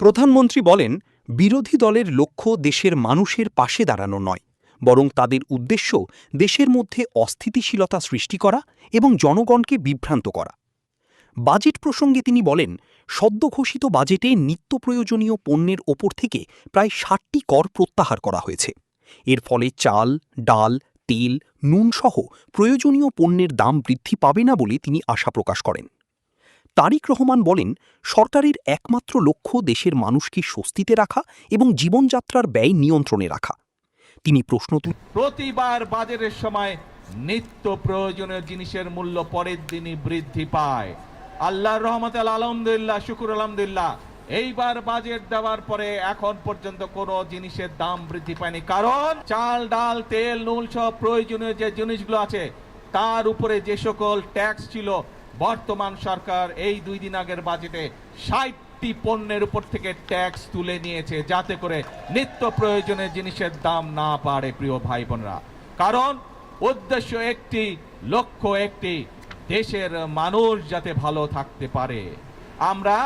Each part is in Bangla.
প্রধানমন্ত্রী বলেন, বিরোধী দলের লক্ষ্য দেশের মানুষের পাশে দাঁড়ানো নয়, বরং তাদের উদ্দেশ্য দেশের মধ্যে অস্থিতিশীলতা সৃষ্টি করা এবং জনগণকে বিভ্রান্ত করা। বাজেট প্রসঙ্গে তিনি বলেন, সদ্য ঘোষিত বাজেটে নিত্য প্রয়োজনীয় পণ্যের ওপর থেকে প্রায় ৬০টি কর প্রত্যাহার করা হয়েছে। এর ফলে চাল, ডাল, তেল, নুন সহ প্রয়োজনীয় পণ্যের দাম বৃদ্ধি পাবে না বলে তিনি আশা প্রকাশ করেন। তারিক রহমান বলেন, সরকারের একমাত্র লক্ষ্য দেশের মানুষকে স্বস্তিতে রাখা এবং জীবনযাত্রার ব্যয় নিয়ন্ত্রণে রাখা। তিনি প্রশ্ন তুলেন, প্রতিবার বাজেটের সময় নিত্য প্রয়োজনীয় জিনিসের মূল্য পরের দিনই বৃদ্ধি পায়। আল্লাহর রহমতে আলহামদুলিল্লাহ, শুকুর আলহামদুলিল্লাহ, এইবার বাজেট দেওয়ার পরে এখন পর্যন্ত কোনো জিনিসের দাম বৃদ্ধি পায়নি। কারণ চাল, ডাল, তেল, নুন সব প্রয়োজনীয় যে জিনিসগুলো আছে তার উপরে যে সকল ট্যাক্স ছিল, বর্তমান সরকার এই 2 দিন আগের বাজেটে 60টি পণ্যের উপর থেকে ট্যাক্স তুলে নিয়েছে, যাতে করে নিত্য প্রয়োজনীয় জিনিসের দাম না বাড়ে। প্রিয় ভাই বোনেরা, কারণ উদ্দেশ্য একটি, লক্ষ্য একটি, দেশের মানুষ যাতে ভালো থাকতে পারে। আমরা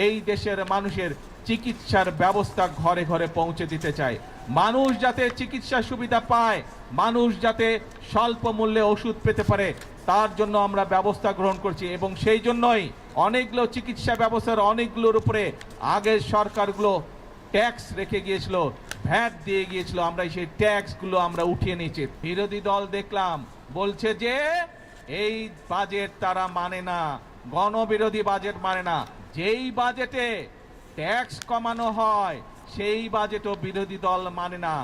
এই দেশের মানুষের চিকিৎসার ব্যবস্থা ঘরে ঘরে পৌঁছে দিতে চাই। মানুষ যাতে চিকিৎসা সুবিধা পায়, মানুষ যাতে স্বল্প মূল্যে ওষুধ পেতে পারে, তার জন্য আমরা ব্যবস্থা গ্রহণ করছি। এবং সেই জন্যই অনেকগুলো চিকিৎসা ব্যবস্থার অনেকগুলোর উপরে আগের সরকারগুলো ট্যাক্স রেখে গিয়েছিল, ভ্যাট দিয়ে গিয়েছিল, আমরা সেই ট্যাক্সগুলো আমরা উঠিয়ে নিয়েছি। বিরোধী দল দেখলাম বলছে যে এই বাজেট তারা মানে না, গণবিরোধী বাজেট মানে না। যেই বাজেটে ট্যাক্স কমানো হয় সেই বাজেটও বিরোধী দল মানে না।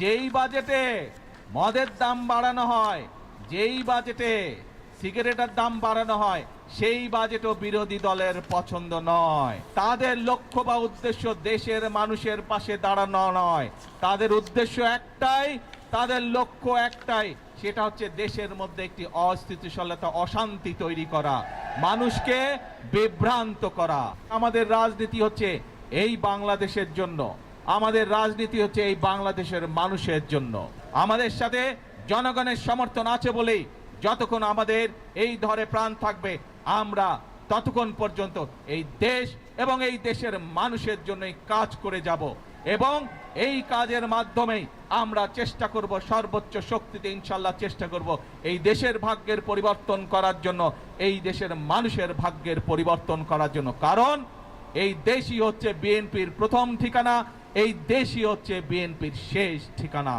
যেই বাজেটে মদের দাম বাড়ানো হয়, যেই বাজেটে সিগারেটের দাম বাড়ানো হয়, সেই বাজেটও বিরোধী দলের পছন্দ নয়। তাদের লক্ষ্য বা উদ্দেশ্য দেশের মানুষের পাশে দাঁড়ানো নয়, তাদের উদ্দেশ্য একটাই, তাদের লক্ষ্য একটাই, সেটা হচ্ছে দেশের মধ্যে একটি অস্থিতিশীলতা, অশান্তি তৈরি করা, মানুষকে বিভ্রান্ত করা। আমাদের রাজনীতি হচ্ছে এই বাংলাদেশের জন্য, আমাদের রাজনীতি হচ্ছে এই বাংলাদেশের মানুষের জন্য। আমাদের সাথে জনগণের সমর্থন আছে বলেই যতক্ষণ আমাদের এই ধরে প্রাণ থাকবে, আমরা ততক্ষণ পর্যন্ত এই দেশ এবং এই দেশের মানুষের জন্যই কাজ করে যাব। এবং এই কাজের মাধ্যমেই আমরা চেষ্টা করব, সর্বোচ্চ শক্তিতে ইনশাল্লাহ চেষ্টা করব এই দেশের ভাগ্যের পরিবর্তন করার জন্য, এই দেশের মানুষের ভাগ্যের পরিবর্তন করার জন্য। কারণ এই দেশই হচ্ছে বিএনপির প্রথম ঠিকানা, এই দেশই হচ্ছে বিএনপির শেষ ঠিকানা।